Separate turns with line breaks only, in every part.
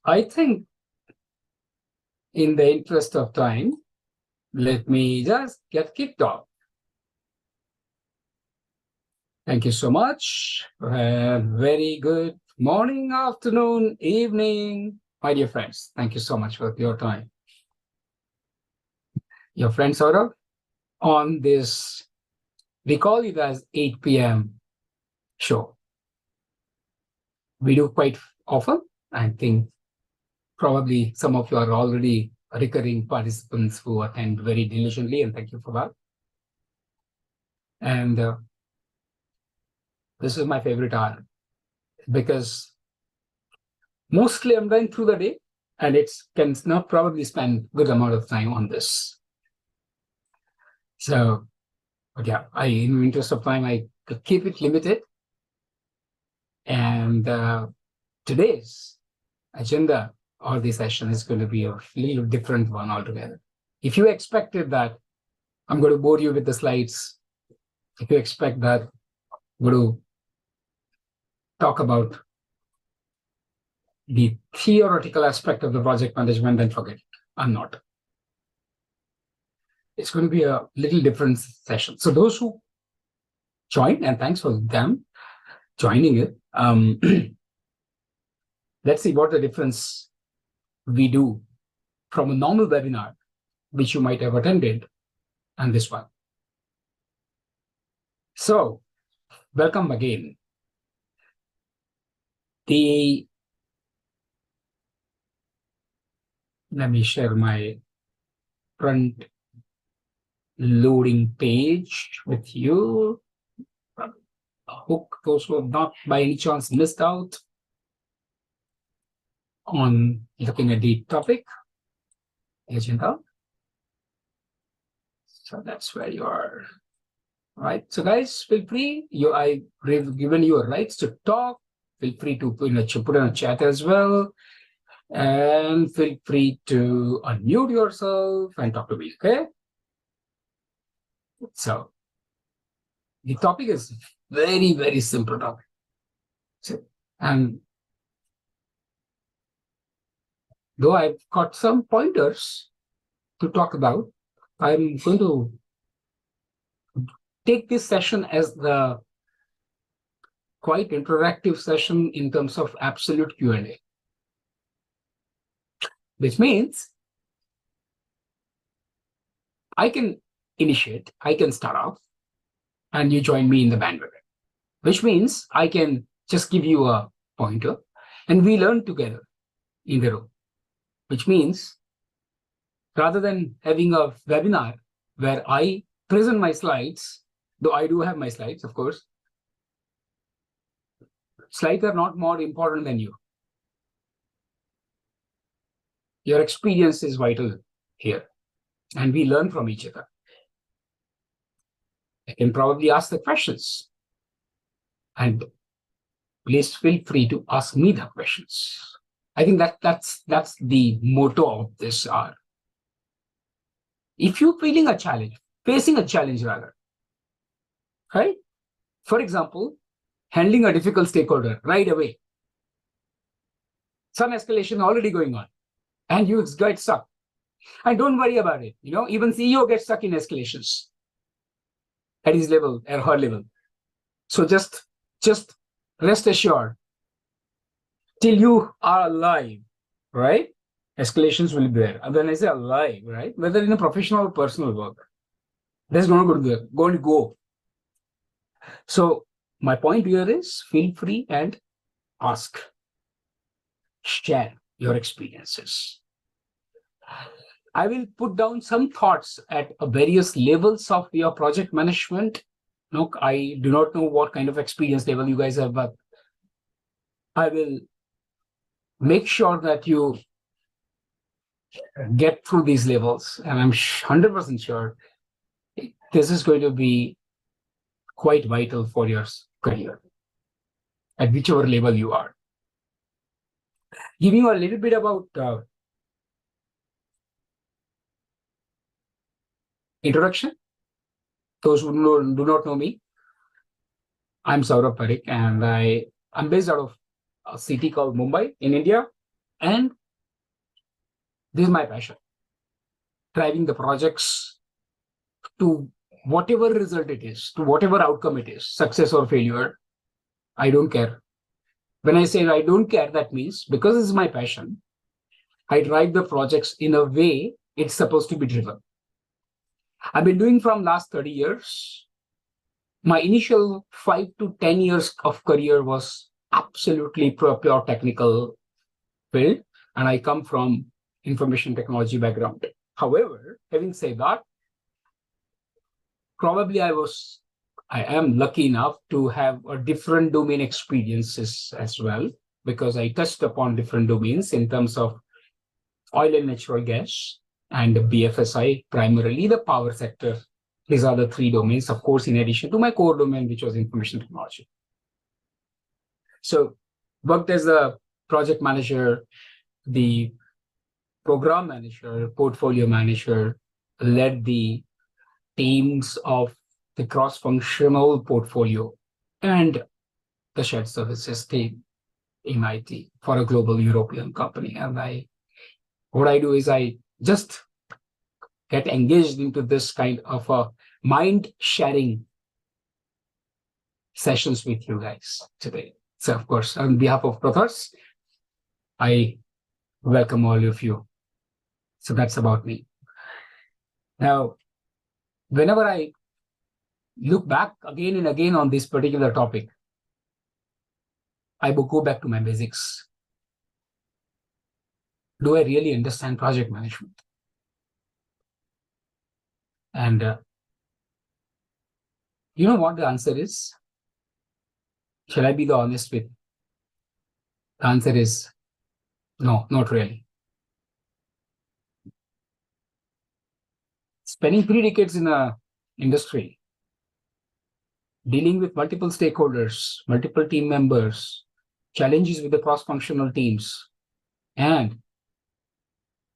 I think in the interest of time, let me just get kicked off. Thank you so much. Very good morning, afternoon, evening, my dear friends. Thank you so much for your time. Your friend Saurabh on this, we call it as 8 p.m. show. We do quite often. I think probably some of you are already recurring participants who attend very diligently, and thank you for that. And this is my favorite hour because mostly I'm going through the day and it can not probably spend good amount of time on this. So, but yeah, in the interest of time, I could keep it limited. And today's agenda or the session is going to be a little different one altogether. If you expected that I'm going to bore you with the slides, if you expect that I'm going to talk about the theoretical aspect of the project management, then forget it. I'm not. It's going to be a little different session. So those who joined, and thanks for them joining it. Let's see what the difference we do from a normal webinar, which you might have attended, and this one. So, welcome again. Let me share my front loading page with you. I hope those who have not by any chance missed out on looking at the topic agenda. So that's where you are. All right. So guys, feel free. I've given you a rights to talk. Feel free to put in a chat as well. And feel free to unmute yourself and talk to me, okay? So the topic is very, very simple topic. And though I've got some pointers to talk about, I'm going to take this session as the quite interactive session in terms of absolute Q&A. Which means I can initiate, I can start off, and you join me in the bandwagon. Which means I can just give you a pointer, and we learn together in the room. Which means rather than having a webinar where I present my slides, though I do have my slides, of course, slides are not more important than you. Your experience is vital here, and we learn from each other. I can probably ask the questions, and please feel free to ask me the questions. I think that's the motto of this hour. If you're facing a challenge rather, right? For example, handling a difficult stakeholder right away. Some escalation already going on, and you get stuck. And don't worry about it. Even CEO gets stuck in escalations at his level, at her level. So just rest assured, till you are alive, right? Escalations will be there. And when I say alive, right? Whether in a professional or personal work, there's going to go. So my point here is feel free and ask. Share your experiences. I will put down some thoughts at various levels of your project management. Look, I do not know what kind of experience level you guys have, but I will make sure that you get through these levels. And I'm 100% sure this is going to be quite vital for your career at whichever level you are. Giving you a little bit about introduction. Those who do not know me, I'm Saurabh Parikh, and I'm based out of a city called Mumbai in India. And this is my passion, driving the projects to whatever result it is, to whatever outcome it is, success or failure. I don't care. When I say I don't care, that means because this is my passion, I drive the projects in a way it's supposed to be driven. I've been doing from last 30 years. My initial 5 to 10 years of career was absolutely pure technical field, and I come from information technology background. However, having said that, probably I am lucky enough to have a different domain experiences as well, because I touched upon different domains in terms of oil and natural gas and BFSI, primarily the power sector. These are the three domains, of course, in addition to my core domain, which was information technology. So worked as a project manager, the program manager, portfolio manager, led the teams of the cross-functional portfolio and the shared services team in IT for a global European company. And what I do is I just get engaged into this kind of a mind-sharing sessions with you guys today. So, of course, on behalf of ProThoughts, I welcome all of you. So that's about me. Now, whenever I look back again and again on this particular topic, I will go back to my basics. Do I really understand project management? And you know what the answer is? Shall I be the honest with? The answer is no, not really. Spending 3 decades in a industry, dealing with multiple stakeholders, multiple team members, challenges with the cross-functional teams, and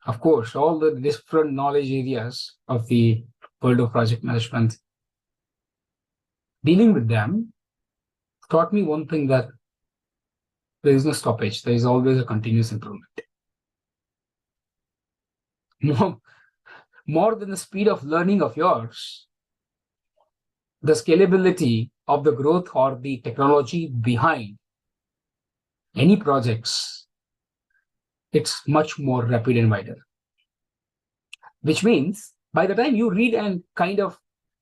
of course, all the different knowledge areas of the world of project management, dealing with them taught me one thing, that there is no stoppage. There is always a continuous improvement. More than the speed of learning of yours, the scalability of the growth or the technology behind any projects, it's much more rapid and wider. Which means by the time you read and kind of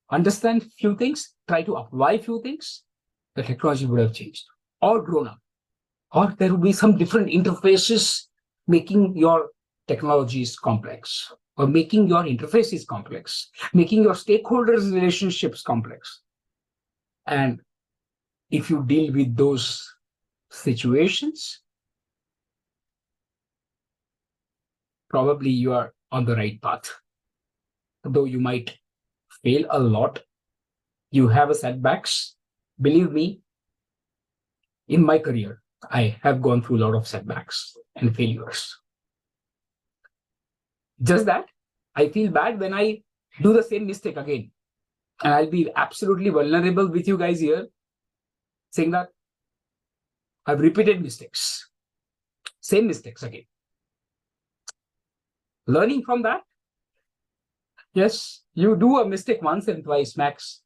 understand few things, try to apply few things, the technology would have changed or grown up. Or there would be some different interfaces making your technologies complex, or making your interfaces complex, making your stakeholders' relationships complex. And if you deal with those situations, probably you are on the right path. Though you might fail a lot, you have setbacks. Believe me, in my career, I have gone through a lot of setbacks and failures. Just that, I feel bad when I do the same mistake again. And I'll be absolutely vulnerable with you guys here, saying that I've repeated mistakes, same mistakes again. Learning from that, yes, you do a mistake once and twice max.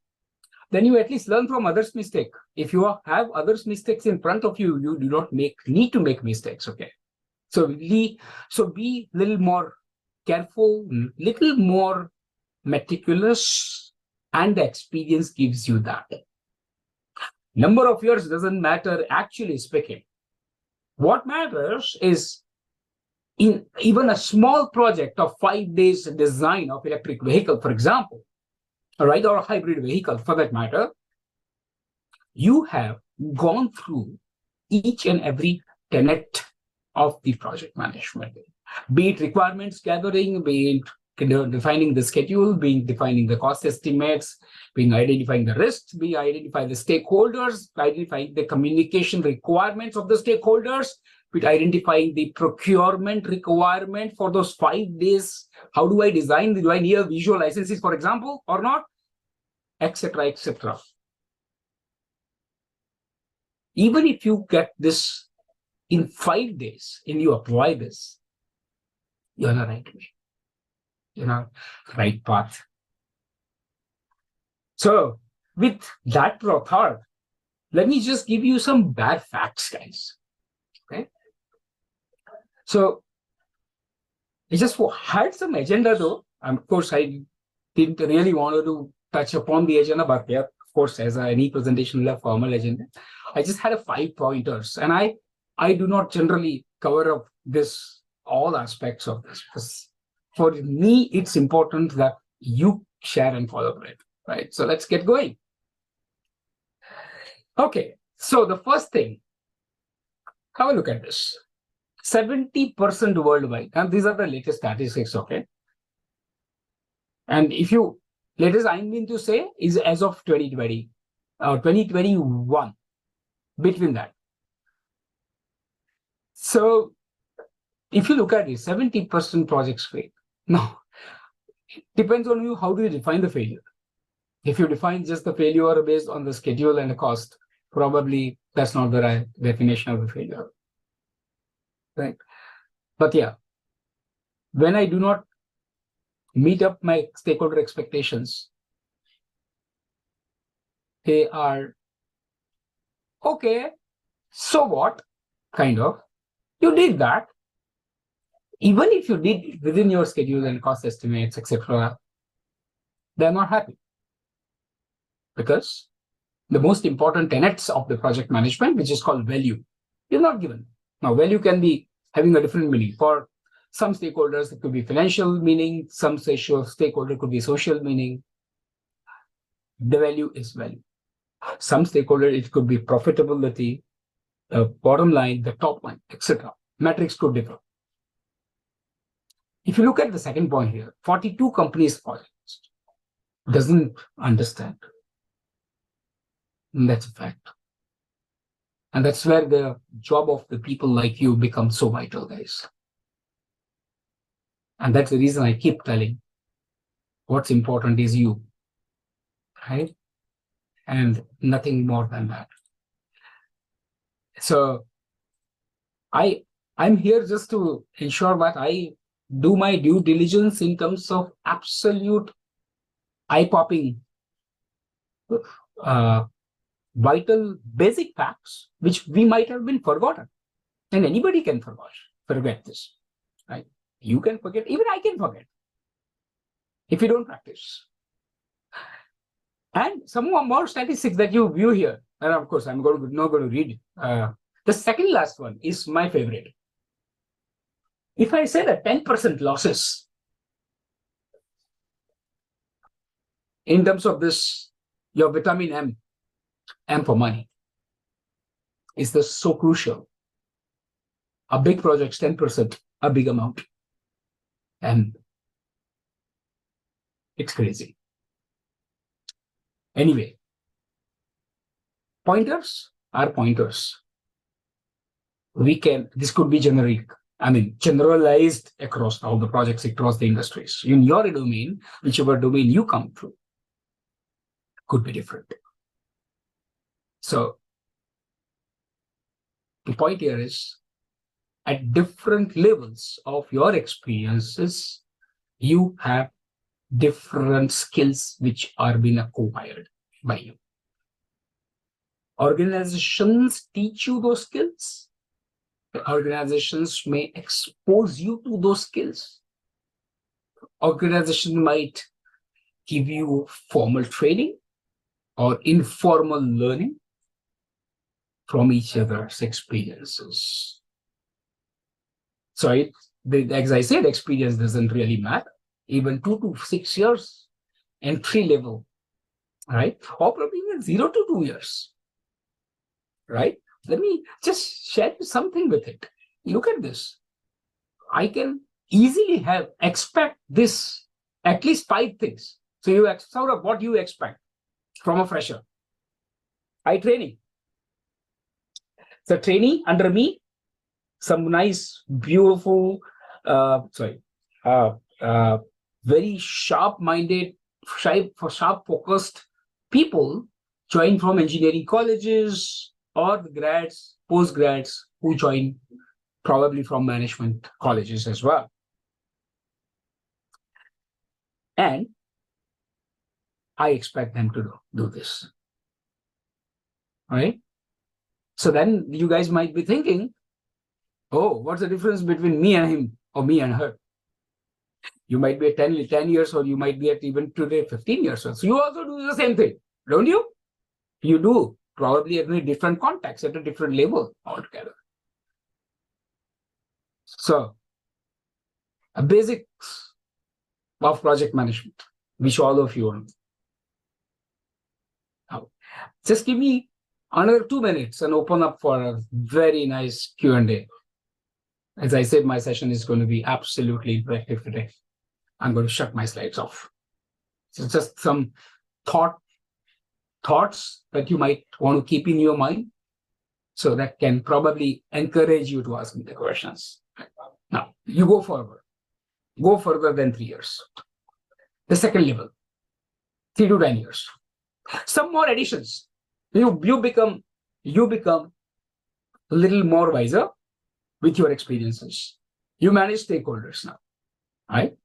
Then you at least learn from others' mistake. If you have others' mistakes in front of you, you do not need to make mistakes, okay? So be a little more careful, little more meticulous, and the experience gives you that. Number of years doesn't matter, actually speaking. What matters is, in even a small project of 5 days design of electric vehicle, for example, right, or a hybrid vehicle for that matter, you have gone through each and every tenet of the project management, be it requirements gathering, be it defining the schedule, being defining the cost estimates, being identifying the risks, be identifying the stakeholders, identifying the communication requirements of the stakeholders, with identifying the procurement requirement for those 5 days. How do I design? Do I need a visual licenses, for example, or not? Etc., etc. Even if you get this in 5 days, and you apply this, you're on the right way. You're on the right path. So with that thought, let me just give you some bad facts, guys. Okay. So I just had some agenda though. And of course, I didn't really want to touch upon the agenda, but yeah, of course, as any presentation will have formal agenda. I just had 5 pointers, and I do not generally cover up all aspects of this, because for me, it's important that you share and follow it, right? So let's get going. Okay, so the first thing, have a look at this. 70% worldwide, and these are the latest statistics, okay? And if you, latest I mean to say, is as of 2020, 2021, between that. So if you look at it, 70% projects fail. Now, it depends on you, how do you define the failure? If you define just the failure based on the schedule and the cost, probably that's not the right definition of the failure, right? But yeah, when I do not meet up my stakeholder expectations, they are okay, so what, kind of. You did that. Even if you did within your schedule and cost estimates, etc., they're not happy. Because the most important tenets of the project management, which is called value, is not given. Now, value can be having a different meaning. For some stakeholders, it could be financial meaning. Some stakeholder could be social meaning. The value is value. Some stakeholder, it could be profitability, the bottom line, the top line, etc. Metrics could differ. If you look at the second point here, 42 companies doesn't understand. And that's a fact. And that's where the job of the people like you becomes so vital, guys. And that's the reason I keep telling, what's important is you, right? And nothing more than that. So I'm here just to ensure that I do my due diligence in terms of absolute eye-popping, vital, basic facts, which we might have been forgotten. And anybody can forget this, right? You can forget, even I can forget, if you don't practice. And some more statistics that you view here, and of course, I'm not going to read. The second last one is my favorite. If I say that 10% losses in terms of this, your vitamin M for money, is this so crucial? A big project's 10%, a big amount. And it's crazy. Anyway, pointers are pointers. This could be generic. I mean, generalized across all the projects, across the industries. In your domain, whichever domain you come through, could be different. So the point here is, at different levels of your experiences, you have different skills which are being acquired by you. Organizations teach you those skills. The organizations may expose you to those skills. Organization might give you formal training or informal learning from each other's experiences. So as I said, experience doesn't really matter. Even 2 to 6 years, entry level, right? Or probably even 0 to 2 years, right? Let me just share something with it. Look at this. I can easily expect this, at least 5 things. So you sort of what you expect from a fresher. Training. So trainee under me, some nice, beautiful, very sharp-minded, sharp-focused people join from engineering colleges or the grads, post-grads, who join probably from management colleges as well. And I expect them to do this. Right? So then you guys might be thinking, oh, what's the difference between me and him or me and her? You might be at 10 years, or you might be at even today 15 years old. So you also do the same thing, don't you? You do, probably at a different context, at a different level altogether. So, a basics of project management, which all of you know. Now, just give me another 2 minutes and open up for a very nice Q&A. As I said, my session is going to be absolutely interactive today. I'm going to shut my slides off. So just some thoughts that you might want to keep in your mind, so that can probably encourage you to ask me the questions. Now, you go forward. Go further than 3 years. The second level, 3 to 10 years. Some more additions. You become a little more wiser with your experiences. You manage stakeholders now, right?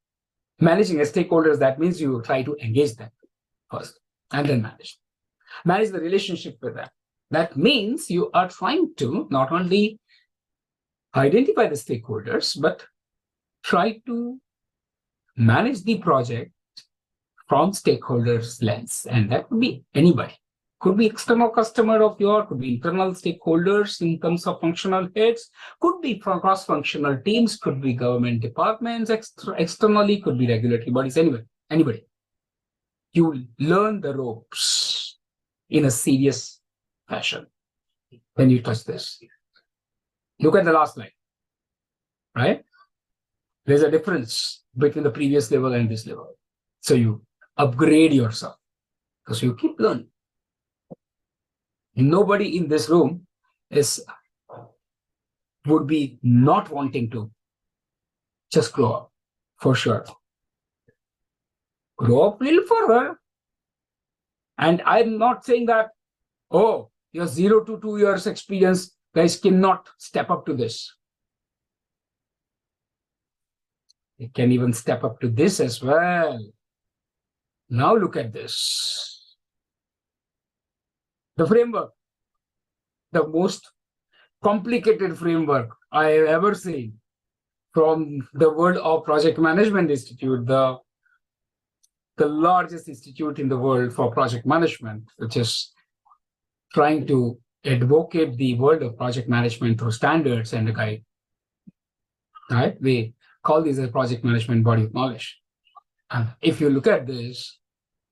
Managing as stakeholders, that means you try to engage them first and then manage the relationship with them. That means you are trying to not only identify the stakeholders, but try to manage the project from stakeholders' lens. And that could be anybody. Could be external customer of yours, could be internal stakeholders in terms of functional heads, could be from cross-functional teams, could be government departments, externally, could be regulatory bodies, anybody. You learn the ropes in a serious fashion when you touch this. Look at the last line, right? There's a difference between the previous level and this level. So you upgrade yourself because you keep learning. Nobody in this room would be not wanting to just grow up, for sure. Grow up a little further. And I'm not saying that, oh, your 0 to 2 years experience, guys cannot step up to this. They can even step up to this as well. Now look at this. The framework, the most complicated framework I have ever seen from the world of Project Management Institute, the largest institute in the world for project management, which is trying to advocate the world of project management through standards and a guide. Right? We call this a project management body of knowledge. And if you look at this,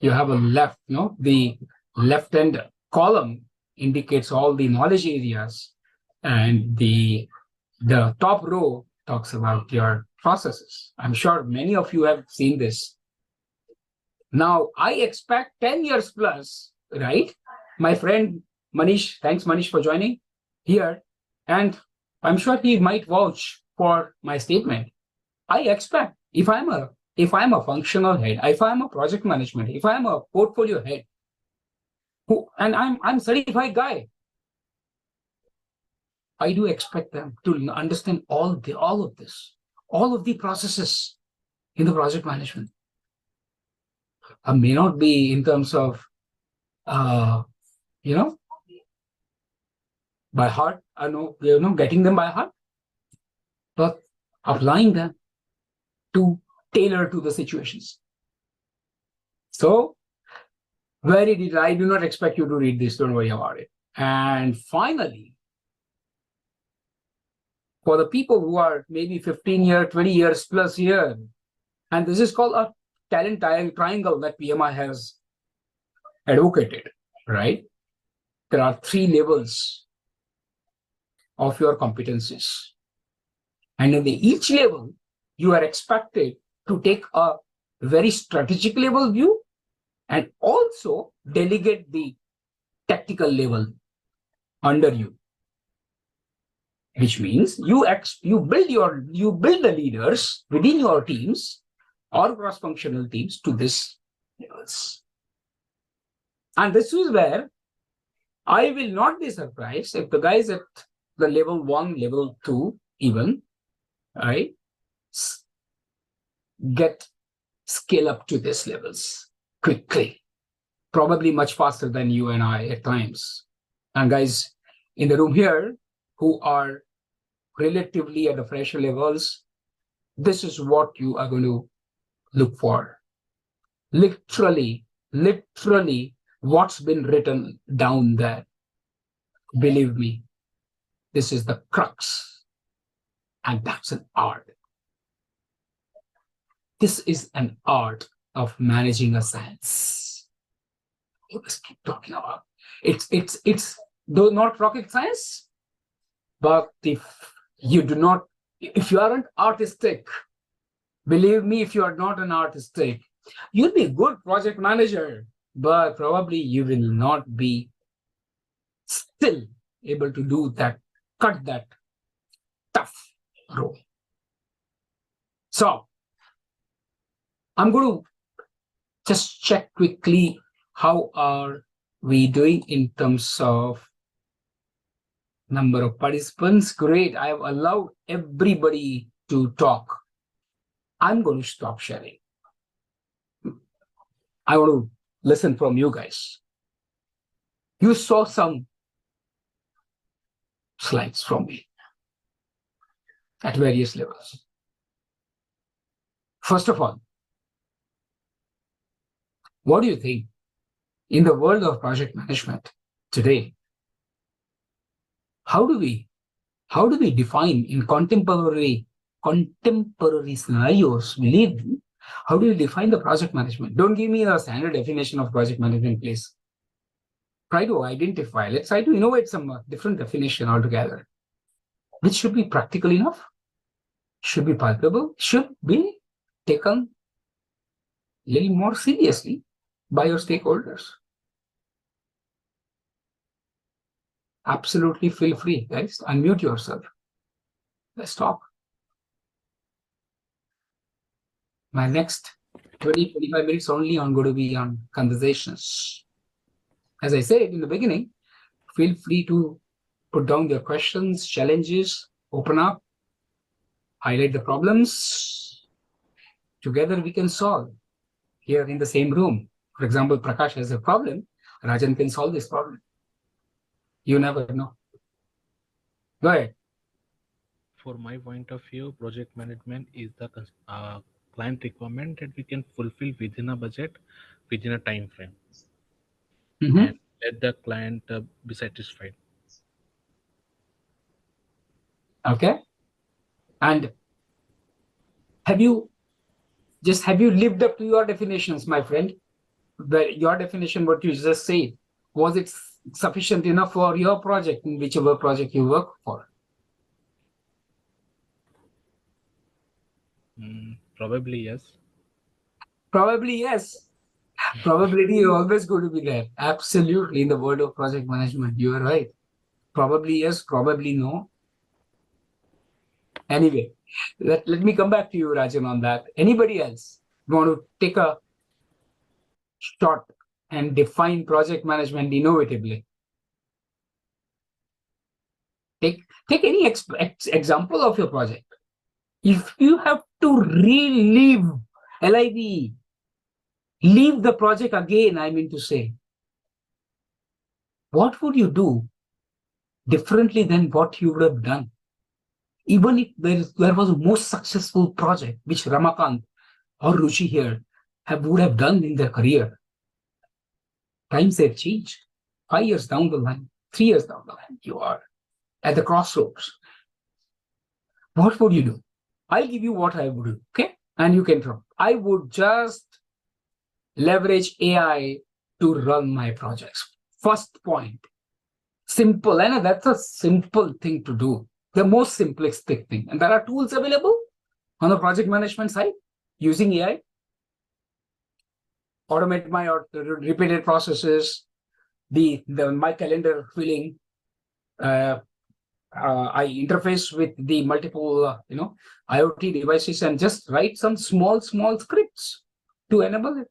you have a the left-hand column indicates all the knowledge areas, and the top row talks about your processes. I'm sure many of you have seen this. Now, I expect 10 years plus, right? My friend Manish, thanks Manish for joining here. And I'm sure he might vouch for my statement. I expect if I'm a functional head, if I'm a project management, if I'm a portfolio head, and I'm certified guy, I do expect them to understand all of this, all of the processes in the project management. May not be in terms of by heart, getting them by heart, but applying them to tailor to the situations. So, very detailed. I do not expect you to read this. Don't worry about it. And finally, for the people who are maybe 15 years, 20 years plus here, and this is called a talent triangle that PMI has advocated, right? There are 3 levels of your competencies. And in each level, you are expected to take a very strategic level view and also delegate the tactical level under you, which means you build the leaders within your teams or cross-functional teams to this levels. And this is where I will not be surprised if the guys at the level 1, level 2 even, right? Get scale up to these levels quickly, probably much faster than you and I at times. And guys in the room here who are relatively at the fresher levels, this is what you are going to look for. Literally, what's been written down there. Believe me, this is the crux. And that's an art. This is an art of managing a science. Let's keep talking about. It's though not rocket science, but if you aren't artistic, believe me, if you are not an artistic, you'll be a good project manager, but probably you will not be still able to do that, cut that tough role. So I'm going to just check quickly how are we doing in terms of number of participants. Great. I have allowed everybody to talk. I'm going to stop sharing. I want to listen from you guys. You saw some slides from me at various levels. First of all, what do you think in the world of project management today? How do we define in contemporary scenarios, believe me, how do you define the project management? Don't give me a standard definition of project management, please. Try to identify. Let's try to innovate some different definition altogether, which should be practical enough, should be palpable, should be taken a little more seriously by your stakeholders. Absolutely feel free, guys. Unmute yourself. Let's talk. My next 20-25 minutes only on going to be on conversations. As I said in the beginning, feel free to put down your questions, challenges, open up, highlight the problems. Together we can solve here in the same room. For example, Prakash has a problem. Rajan can solve this problem. You never know. Go ahead.
For my point of view, project management is the client requirement that we can fulfill within a budget, within a time frame, and let the client be satisfied.
Okay. And have you lived up to your definitions, my friend? Your definition, what you just said, was it sufficient enough for your project, in whichever project you work for?
Probably yes.
Probably yes. Probability is always going to be there. Absolutely. In the world of project management, you are right. Probably yes, probably no. Anyway, let me come back to you, Rajan, on that. Anybody else want to take a shot and define project management innovatively? Take any example of your project. If you have to relive, LIV, leave the project again, I mean to say, what would you do differently than what you would have done? Even if there was a most successful project, which Ramakant or Ruchi here would have done in their career, times have changed. 5 years down the line, 3 years down the line, you are at the crossroads. What would you do? I'll give you what I would do, okay? And you can try. I would just leverage AI to run my projects. First point. Simple. I know that's a simple thing to do. The most simplistic thing. And there are tools available on the project management side using AI. Automate my repeated processes, my calendar filling. I interface with the multiple, IoT devices and just write some small scripts to enable it.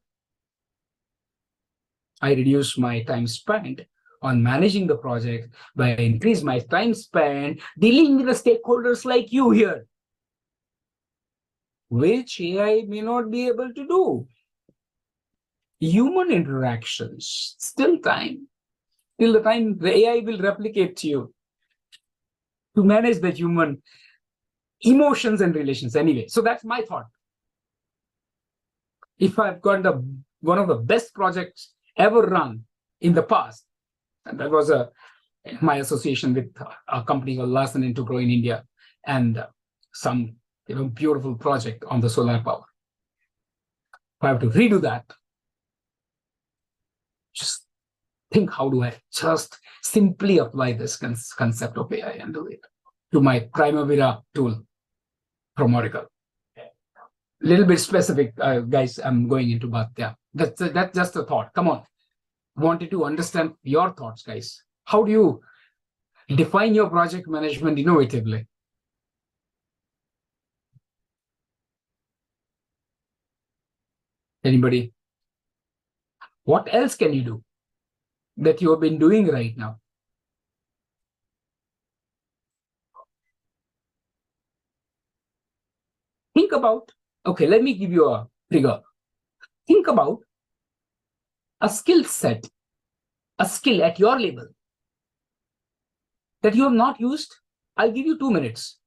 I reduce my time spent on managing the project, by increase my time spent dealing with the stakeholders like you here, which AI may not be able to do. Human interactions, still time, till the time the AI will replicate to you to manage the human emotions and relations anyway. So that's my thought. If I've got one of the best projects ever run in the past, and that was my association with a company called Larsen & Toubro in India, and some beautiful project on the solar power. If I have to redo that, just think, how do I just simply apply this concept of AI and do it to my Primavera tool from Oracle. Little bit specific, guys, I'm going into, but yeah, that's just a thought. Come on. Wanted to understand your thoughts, guys. How do you define your project management innovatively? Anybody? What else can you do that you have been doing right now? Think about, okay, let me give you a trigger. Think about a skill set, a skill at your level that you have not used. I'll give you 2 minutes.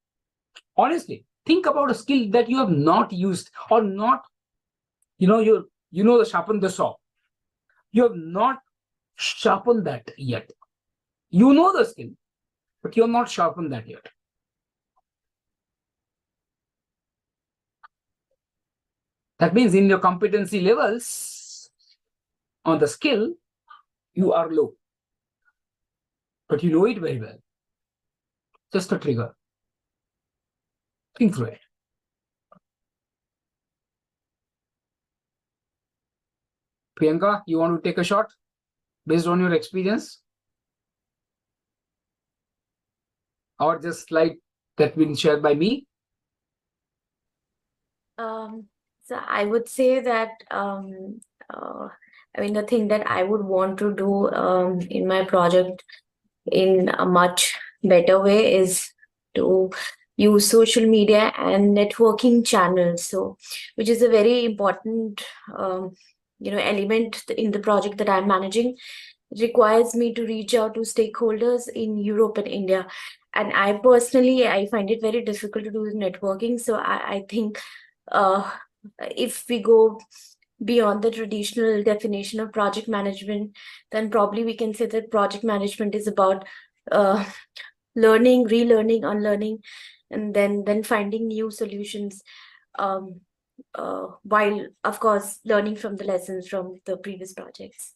Honestly, think about a skill that you have not used or not, the sharpen the saw. You have not sharpened that yet. You know the skill, but you have not sharpened that yet. That means in your competency levels on the skill, you are low, but you know it very well. Just a trigger. Think through it. Priyanka, you want to take a shot based on your experience? Or just like that been shared by me?
So I would say that the thing that I would want to do in my project in a much better way is to use social media and networking channels. So, which is a very important element in the project that I'm managing. It requires me to reach out to stakeholders in Europe and India. And I personally find it very difficult to do networking. So I think if we go beyond the traditional definition of project management, then probably we can say that project management is about learning, relearning, unlearning, and then finding new solutions, while of course learning from the lessons from the previous projects.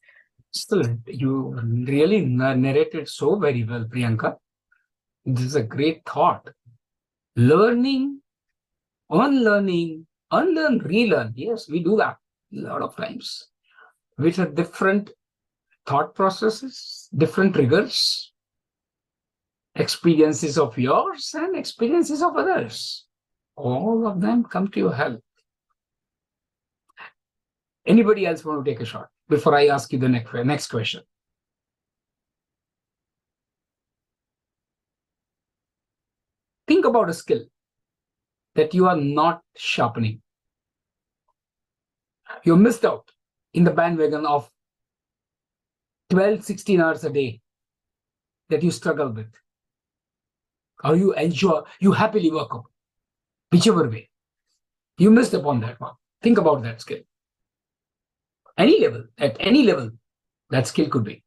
Excellent. You really narrated so very well, Priyanka. This is a great thought. Learning, unlearning, unlearn, relearn. Yes, we do that a lot of times, which are different thought processes, different triggers, experiences of yours and experiences of others. All of them come to your help. Anybody else want to take a shot before I ask you the next question? Think about a skill that you are not sharpening. You missed out in the bandwagon of 12, 16 hours a day that you struggle with. Or you enjoy, you happily work on, whichever way. You missed upon that one. Think about that skill. Any level, at any level, that skill could be.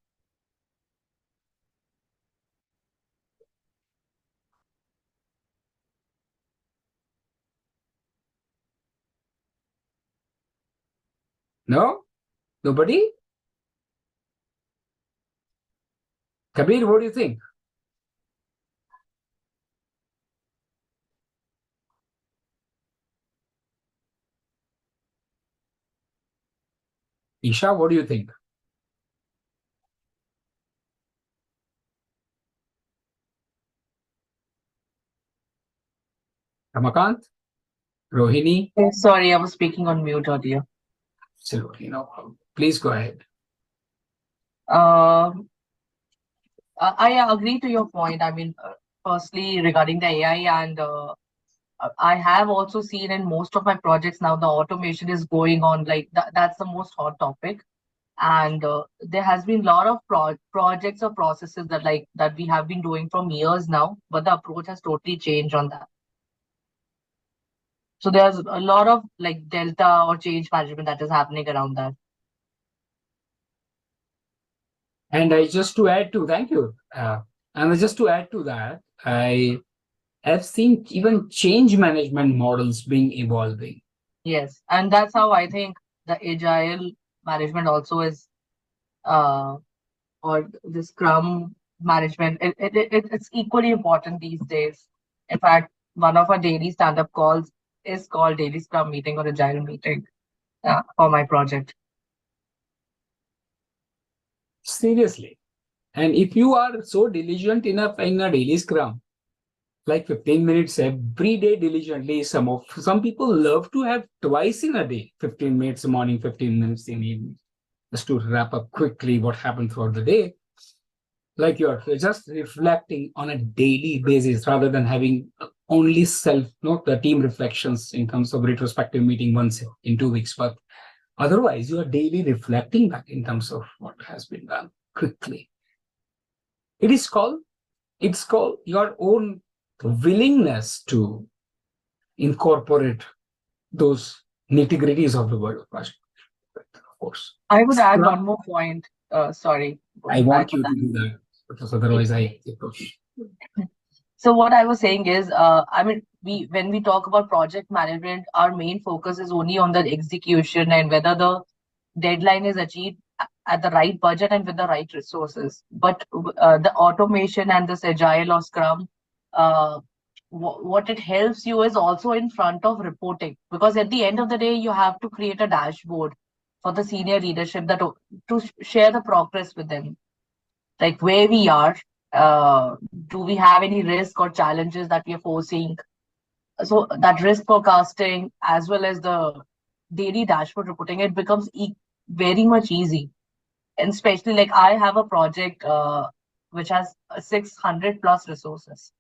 No? Nobody? Kabir, what do you think? Isha, what do you think? Ramakant? Rohini?
Sorry, I was speaking on mute earlier.
Absolutely, no problem. Please go ahead.
I agree to your point. I mean, firstly, regarding the AI, and I have also seen in most of my projects now the automation is going on. Like that's the most hot topic, and there has been a lot of projects or processes that we have been doing from years now, but the approach has totally changed on that. So there's a lot of like delta or change management that is happening around that.
And I just to add to thank you. And just to add to that, I have seen even change management models being evolving.
Yes, and that's how I think the agile management also is, uh, or the Scrum management. It's equally important these days. In fact, one of our daily stand-up calls is called daily Scrum meeting or agile meeting for my project.
Seriously. And if you are so diligent enough in a daily scrum, like 15 minutes every day diligently, some people love to have twice in a day, 15 minutes in the morning, 15 minutes in the evening, just to wrap up quickly what happened throughout the day. Like you're just reflecting on a daily basis rather than having only the team reflections in terms of retrospective meeting once in 2 weeks, but otherwise you are daily reflecting back in terms of what has been done quickly. It's called your own willingness to incorporate those nitty-gritties of the world of project, of course.
I would add
Scrum,
one more point. Sorry,
I
going back
want
on
you
that.
to do that because otherwise I approach.
So what I was saying is, I mean, when we talk about project management, our main focus is only on the execution and whether the deadline is achieved at the right budget and with the right resources. But the automation and this agile or Scrum, uh, what it helps you is also in front of reporting, because at the end of the day, you have to create a dashboard for the senior leadership to share the progress with them, like where we are, uh, do we have any risk or challenges that we are foreseeing. So that risk forecasting as well as the daily dashboard reporting, it becomes very much easy. And especially like I have a project which has 600 plus resources,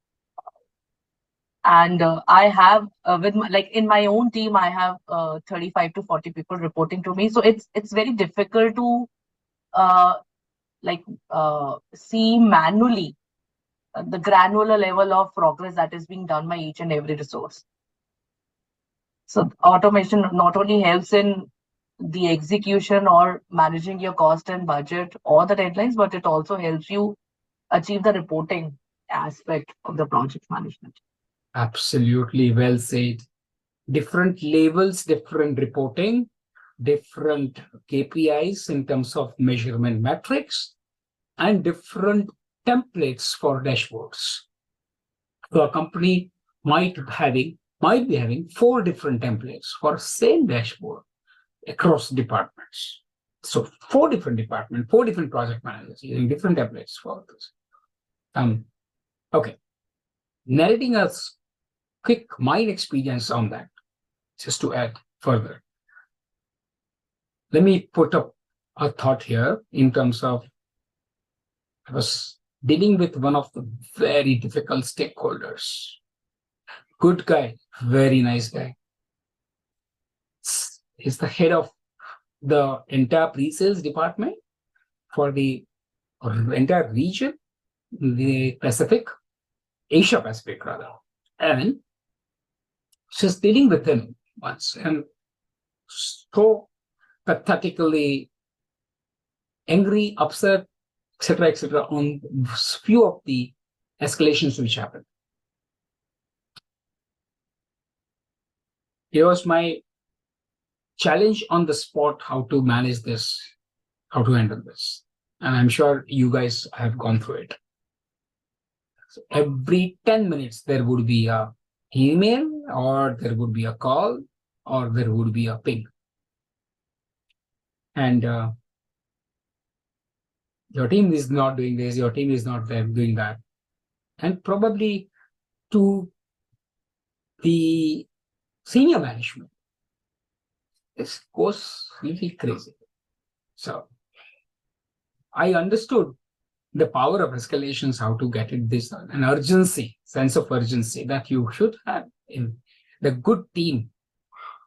and I have like in my own team I have 35 to 40 people reporting to me, so it's very difficult to uh, like see manually the granular level of progress that is being done by each and every resource. So automation not only helps in the execution or managing your cost and budget or the deadlines, but it also helps you achieve the reporting aspect of the project management.
Absolutely well said. Different labels, different reporting, different KPIs in terms of measurement metrics, and different templates for dashboards. So a company might be having 4 different templates for same dashboard across departments. So 4 different departments, 4 different project managers using different templates for this. Okay. Narrating a quick mind experience on that, just to add further. Let me put up a thought here in terms of I was dealing with one of the very difficult stakeholders. Good guy, very nice guy. He's the head of the entire pre-sales department for the entire region, the Asia Pacific rather. And she's dealing with him once and so pathetically angry, upset, etc., on few of the escalations which happened. It was my challenge on the spot how to manage this, how to handle this. And I'm sure you guys have gone through it. So every 10 minutes, there would be a email or there would be a call or there would be a ping. And your team is not doing this, your team is not there doing that. And probably to the senior management, this goes really crazy. So I understood the power of escalations, how to get it this, an urgency, sense of urgency that you should have in the good team.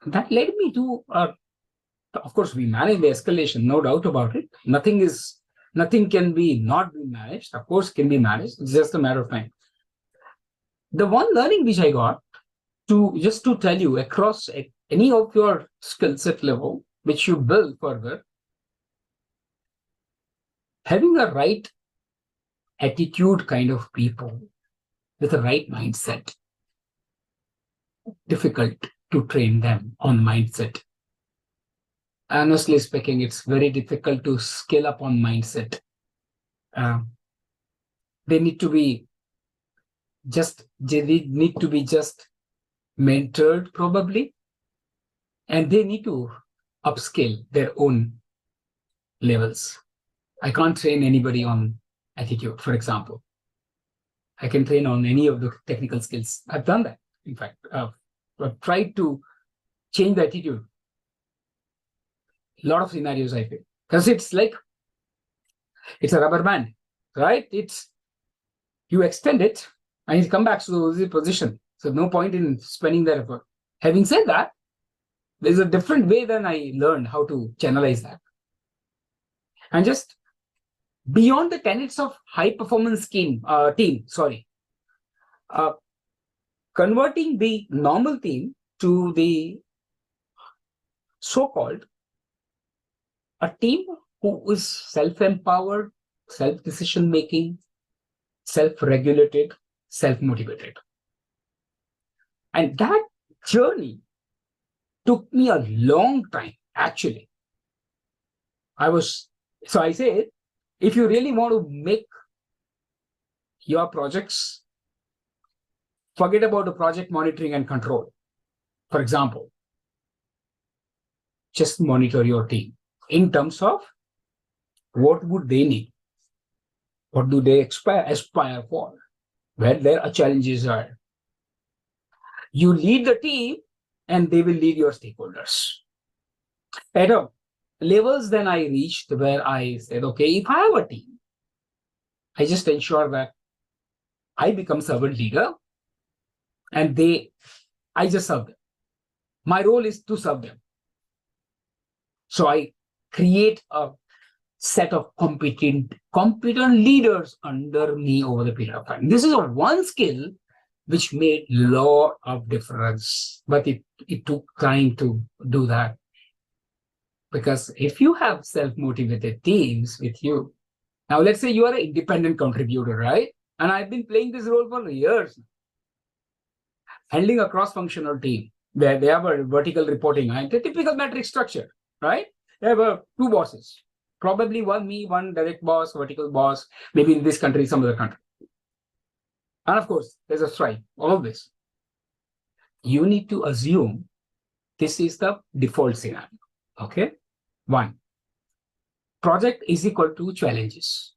That led me to, of course, we manage the escalation, no doubt about it. Nothing can be not be managed. Of course, can be managed. It's just a matter of time. The one learning which I got to tell you across any of your skill set level, which you build further, having the right attitude kind of people with the right mindset, difficult to train them on mindset. Honestly speaking, it's very difficult to scale up on mindset. They need to be just mentored probably, and they need to upscale their own levels. I can't train anybody on attitude, for example. I can train on any of the technical skills. I've done that. In fact, I've tried to change the attitude. A lot of scenarios I feel, because it's like it's a rubber band, right? You extend it and it comes back to the position. So no point in spending that effort. Having said that, there's a different way than I learned how to channelize that. And just beyond the tenets of high performance team, converting the normal team to the so-called a team who is self-empowered, self-decision making, self-regulated, self-motivated. And that journey took me a long time, actually. I say, if you really want to make your projects, forget about the project monitoring and control. For example, just monitor your team in terms of what would they need, what do they aspire for, where their challenges are. You lead the team and they will lead your stakeholders. At levels then I reached where I said, okay, if I have a team, I just ensure that I become servant leader and I just serve them. My role is to serve them. So I create a set of competent leaders under me over the period of time. This is one skill which made a lot of difference, but it took time to do that. Because if you have self-motivated teams with you, now let's say you are an independent contributor, right? And I've been playing this role for years, handling a cross-functional team where they have a vertical reporting, and a typical metric structure, right? They have two bosses, probably one direct boss, vertical boss, maybe in this country, some other country. And of course, there's a strike, all of this. You need to assume this is the default scenario, okay? 1, project is equal to challenges.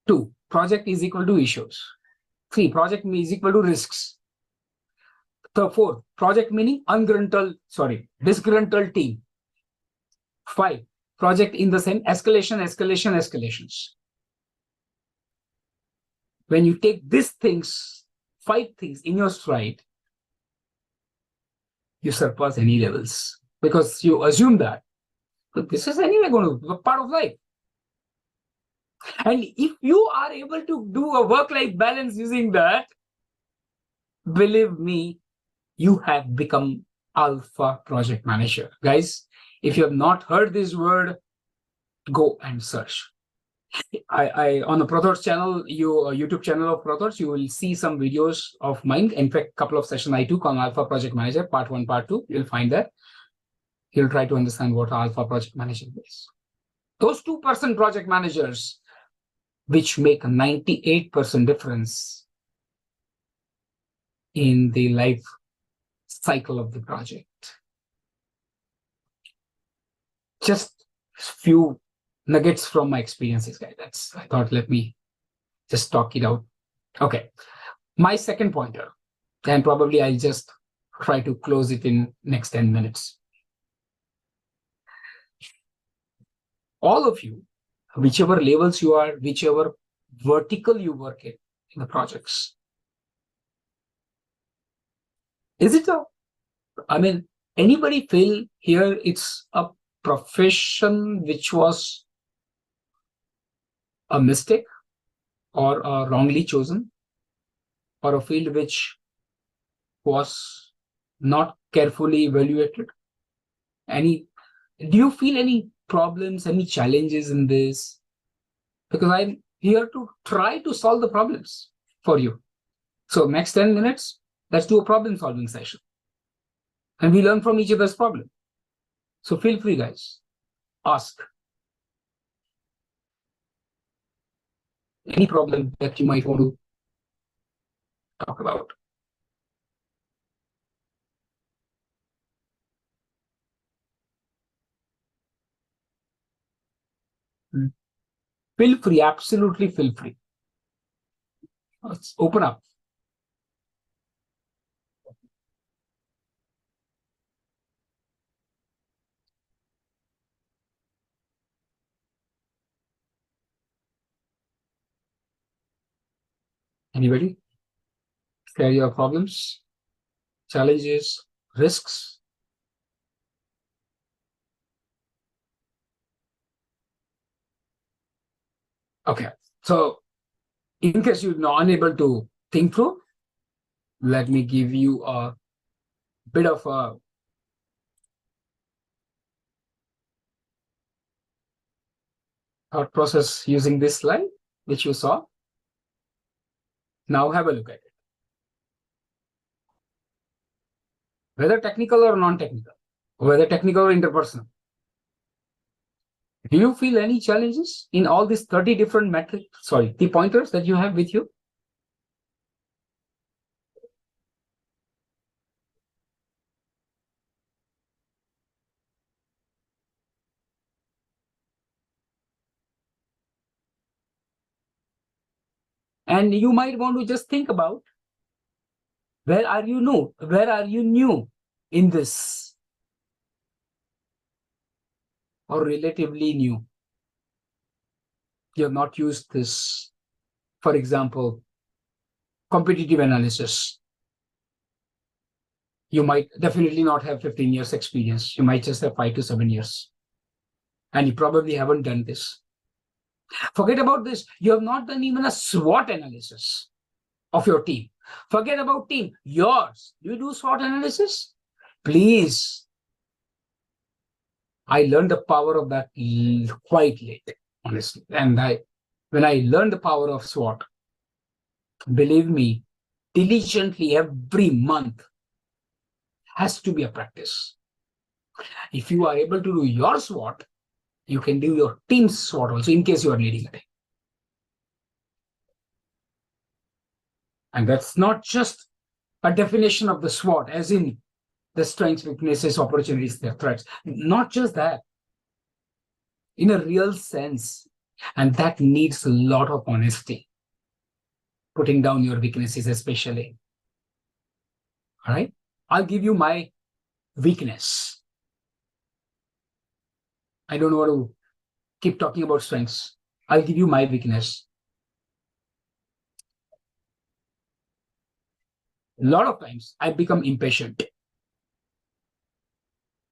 2, project is equal to issues. 3, project is equal to risks. 4, project meaning disgruntled team. 5, project in the same escalations. When you take these 5 things in your stride, you surpass any levels because you assume that this is anyway going to be a part of life. And if you are able to do a work-life balance using that, believe me, you have become alpha project manager. Guys, if you have not heard this word, go and search. I on the ProThoughts channel, YouTube channel of ProThoughts, you will see some videos of mine. In fact, a couple of sessions I took on Alpha Project Manager, part 1, part 2. You'll find that. You'll try to understand what Alpha Project Manager is. Those 2% project managers, which make a 98% difference in the life cycle of the project. Just few nuggets from my experiences, guys. I thought, let me just talk it out. Okay. My second pointer, and probably I'll just try to close it in next 10 minutes. All of you whichever levels you are, whichever vertical you work in the projects. Is it anybody feel here it's a profession which was a mistake or wrongly chosen, or a field which was not carefully evaluated? Do you feel any problems, any challenges in this? Because I'm here to try to solve the problems for you. So next 10 minutes, let's do a problem solving session. And we learn from each other's problem. So feel free, guys. Ask any problem that you might want to talk about. Feel free, absolutely feel free. Let's open up. Anybody? Share your problems, challenges, risks. Okay, so in case you're not unable to think through, let me give you a bit of a thought process using this slide, which you saw. Now have a look at it. Whether technical or non-technical, whether technical or interpersonal. Do you feel any challenges in all these 30 different the pointers that you have with you? And you might want to just think about, where are you new in this, or relatively new? You have not used this. For example, competitive analysis. You might definitely not have 15 years experience. You might just have 5 to 7 years. And you probably haven't done this. Forget about this. You have not done even a SWOT analysis of your team. Forget about team, yours. Do you do SWOT analysis? Please. I learned the power of that quite late, honestly. And when I learned the power of SWOT, believe me, diligently every month has to be a practice. If you are able to do your SWOT, you can do your team's SWOT also, in case you are leading a team. And that's not just a definition of the SWOT, as in the strengths, weaknesses, opportunities, their threats. Not just that. In a real sense. And that needs a lot of honesty. Putting down your weaknesses, especially. All right? I'll give you my weakness. I don't want to keep talking about strengths. I'll give you my weakness. A lot of times I become impatient.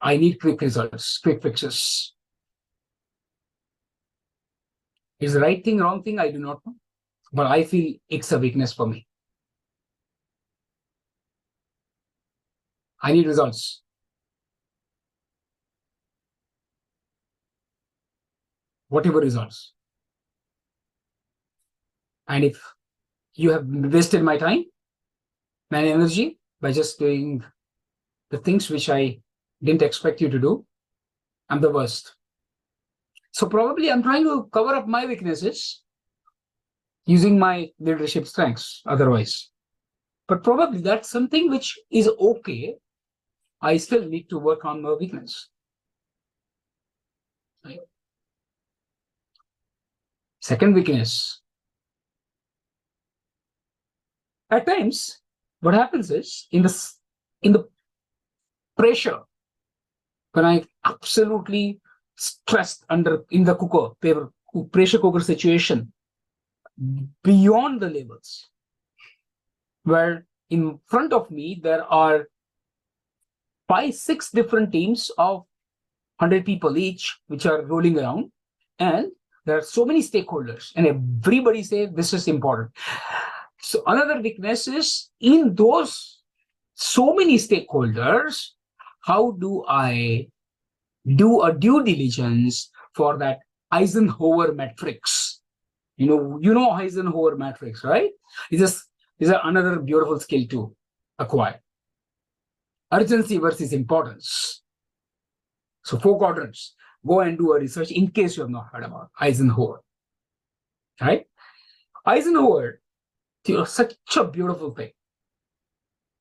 I need quick results, quick fixes. Is the right thing, wrong thing? I do not know. But I feel it's a weakness for me. I need results. Whatever results. And if you have wasted my time, my energy, by just doing the things which I didn't expect you to do, I'm the worst. So probably I'm trying to cover up my weaknesses using my leadership strengths otherwise. But probably that's something which is okay. I still need to work on my weakness. Right? Second weakness. At times, what happens is, in the pressure, when I'm absolutely stressed in the paper pressure cooker situation beyond the levels, where in front of me there are 5-6 different teams of 100 people each, which are rolling around, and there are so many stakeholders, and everybody says this is important. So another weakness is in those so many stakeholders, how do I do a due diligence for that Eisenhower matrix? You know Eisenhower matrix, right? Is another beautiful skill to acquire. Urgency versus importance. So 4 quadrants. Go and do a research in case you have not heard about Eisenhower. Right? Eisenhower, such a beautiful thing.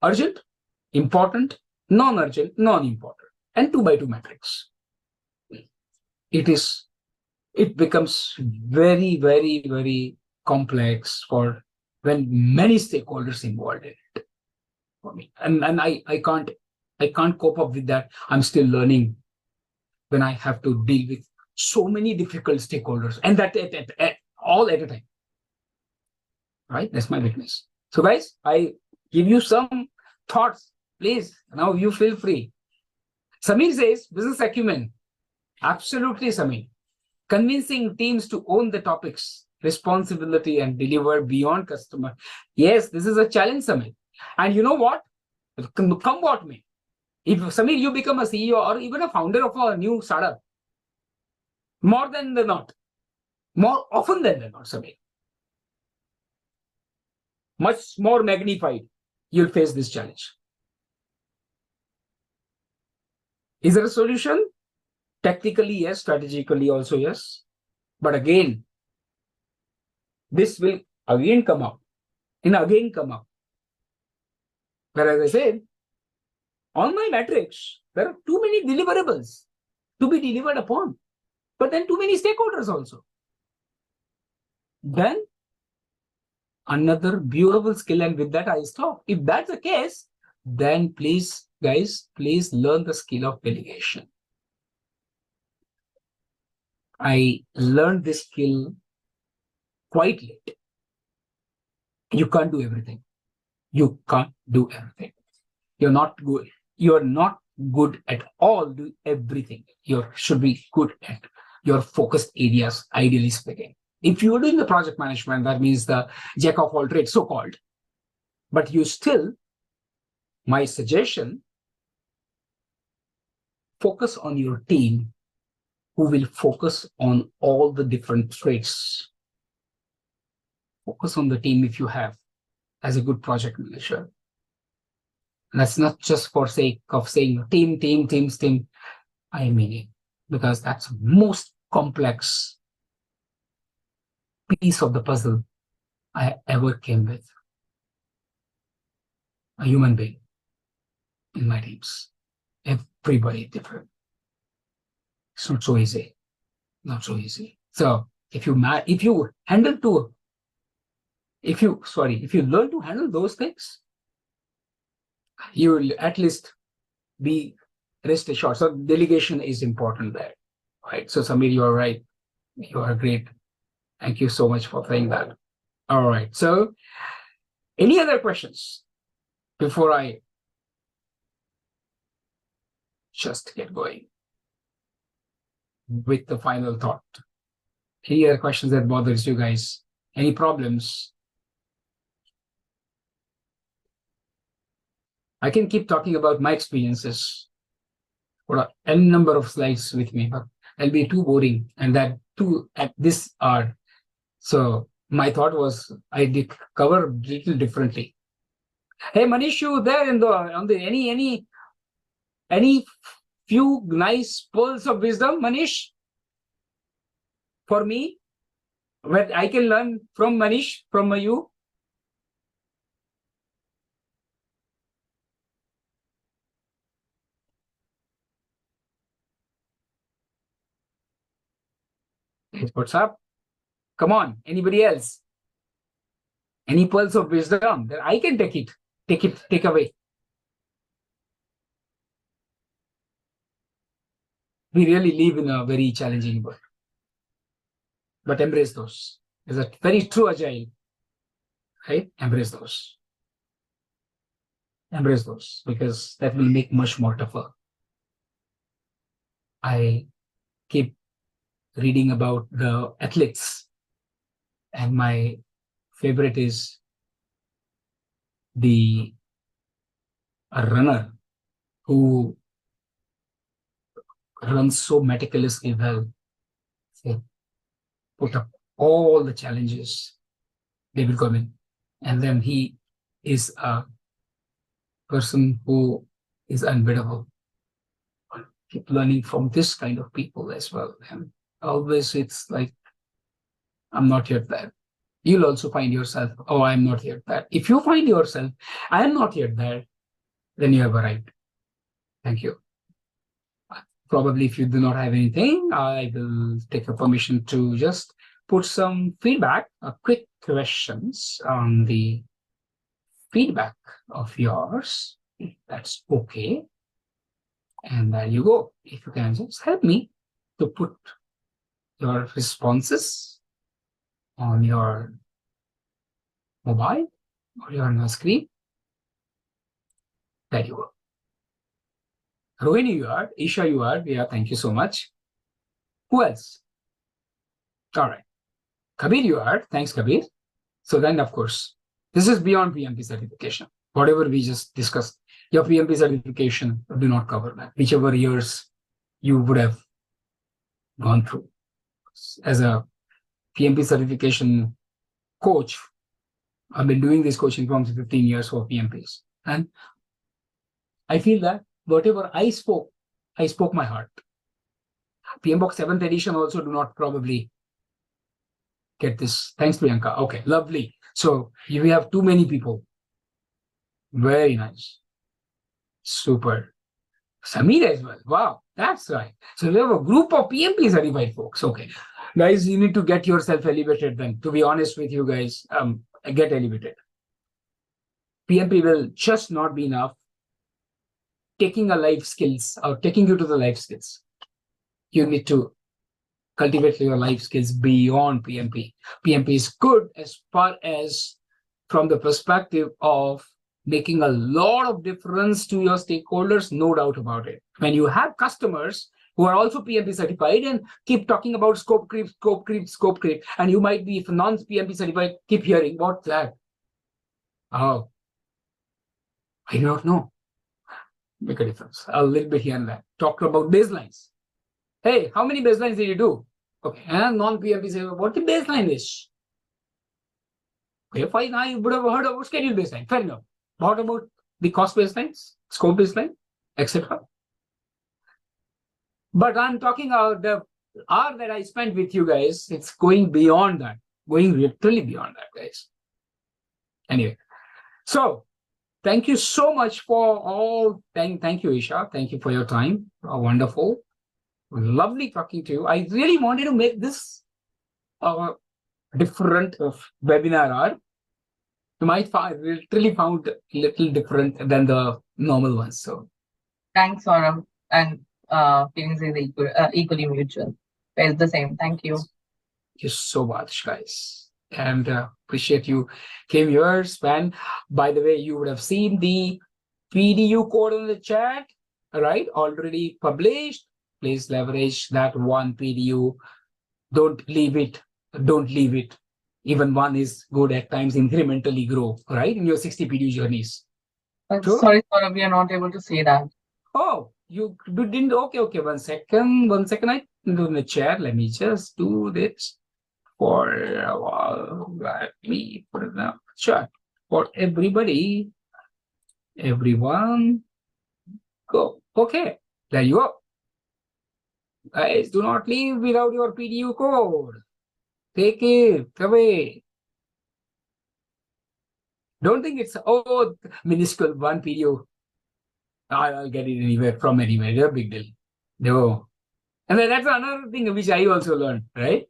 Urgent, important, non-urgent, non-important, and 2x2 matrix. It becomes very, very, very complex for when many stakeholders involved in it for me. And I can't cope up with that. I'm still learning when I have to deal with so many difficult stakeholders, and that all at a time. Right? That's my weakness. So guys, I give you some thoughts. Please, now you feel free. Samir says, business acumen. Absolutely, Samir. Convincing teams to own the topics, responsibility, and deliver beyond customer. Yes, this is a challenge, Samir. And you know what? Come what may. If Samir, you become a CEO or even a founder of a new startup, more often than not, Samir, much more magnified, you'll face this challenge. Is there a solution? Tactically, yes. Strategically, also, yes. But again, this will again come up. Whereas I said, on my matrix, there are too many deliverables to be delivered upon, but then too many stakeholders also. Then another beautiful skill, and with that I stop. If that's the case, then please, guys, please learn the skill of delegation. I learned this skill quite late. You can't do everything. You can't do everything. You're not good. You're not good at all do everything. You should be good at your focused areas, ideally speaking. If you're doing the project management, that means the jack of all trades, so-called. But you still, my suggestion, focus on your team who will focus on all the different trades. Focus on the team if you have as a good project manager. And that's not just for sake of saying team. I mean it, because that's the most complex piece of the puzzle I ever came with. A human being in my teams. Everybody different. It's not so easy. Not so easy. So if you learn to handle those things, you will at least be rest assured. So delegation is important there, right? So Samir, you are right. You are great. Thank you so much for saying that. All right. So any other questions before I just get going with the final thought? Any other questions that bothers you guys? Any problems? I can keep talking about my experiences for n number of slides with me, but it'll be too boring, and that too at this hour. So my thought was I did cover a little differently. Hey Manish, you there any few nice pearls of wisdom, Manish, for me, where I can learn from Manish, from you? What's up? Come on, anybody else? Any pearls of wisdom that I can take away? We really live in a very challenging world. but embrace those. Is a very true agile, right? Embrace those. Embrace those, because that will make much more tougher. I keep reading about the athletes, and my favorite is a runner who runs so meticulously well. They put up all the challenges they will come in. And then he is a person who is unbeatable. Keep learning from this kind of people as well. And always it's like, I'm not yet there. You'll also find yourself, oh, I'm not yet there. If you find yourself, I am not yet there, then you have arrived. Thank you. Probably if you do not have anything, I will take a permission to just put some feedback, quick questions on the feedback of yours. That's okay. And there you go. If you can just help me to put your responses on your mobile or your screen. There you go. Rohini, you are. Isha, you are. Yeah, thank you so much. Who else? All right. Kabir, you are. Thanks, Kabir. So then, of course, this is beyond PMP certification. Whatever we just discussed, your PMP certification do not cover that. Whichever years you would have gone through. As a PMP certification coach, I've been doing this coaching from 15 years for PMPs. And I feel that whatever I spoke my heart. PMBOK 7th edition also do not probably get this. Thanks, Priyanka. Okay, lovely. So we have too many people. Very nice. Super. Samir as well. Wow, that's right. So we have a group of PMP certified folks. Okay. Guys, you need to get yourself elevated then. To be honest with you guys, get elevated. PMP will just not be enough. Taking a life skills or taking you to the life skills. You need to cultivate your life skills beyond PMP. PMP is good as far as from the perspective of making a lot of difference to your stakeholders, no doubt about it. When you have customers who are also PMP certified and keep talking about scope creep, and you might be, if non-PMP certified, keep hearing, what's that? Oh, I don't know. Make a difference. A little bit here and there. Talk about baselines. Hey, how many baselines did you do? Okay, and non-PMP say, what the baseline is? Okay, fine, I would have heard about schedule baseline. Fair enough. What about the cost baselines, scope baseline, etc.? But I'm talking about the hour that I spent with you guys. It's going beyond that, going literally beyond that, guys. Anyway, so thank you so much for all. Thank you, Isha. Thank you for your time. Wonderful. Lovely talking to you. I really wanted to make this different webinar hour. You might literally found a little different than the normal ones. So
Thanks, Saurabh. And feelings is equally mutual. It's the same. Thank you.
Thank you so much, guys. And appreciate you came here, Span. By the way, you would have seen the PDU code in the chat, right? Already published. Please leverage that one PDU. Don't leave it. Don't leave it. Even one is good at times, incrementally grow, right? In your 60 PDU journeys. True?
Sorry, Saurabh, we are not able to say that.
Oh, you didn't? Okay. 1 second. 1 second. I can do in the chat. Let me just do this for a while. Let me put it in the chat for everybody. Everyone. Go. Okay. There you go. Guys, do not leave without your PDU code. Take it away. Don't think it's, minuscule one PDU. I'll get it anywhere from anywhere. It's a big deal. No. And then that's another thing which I also learned, right?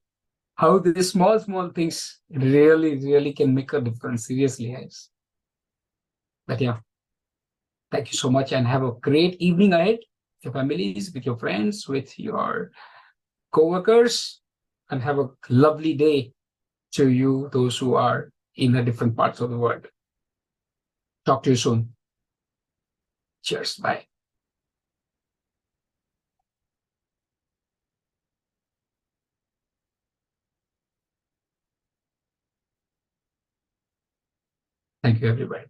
How these small things really can make a difference. Seriously, guys. But yeah. Thank you so much and have a great evening ahead with your families, with your friends, with your co-workers. and have a lovely day to you, those who are in the different parts of the world. Talk to you soon. Cheers. Bye. Thank you, everybody.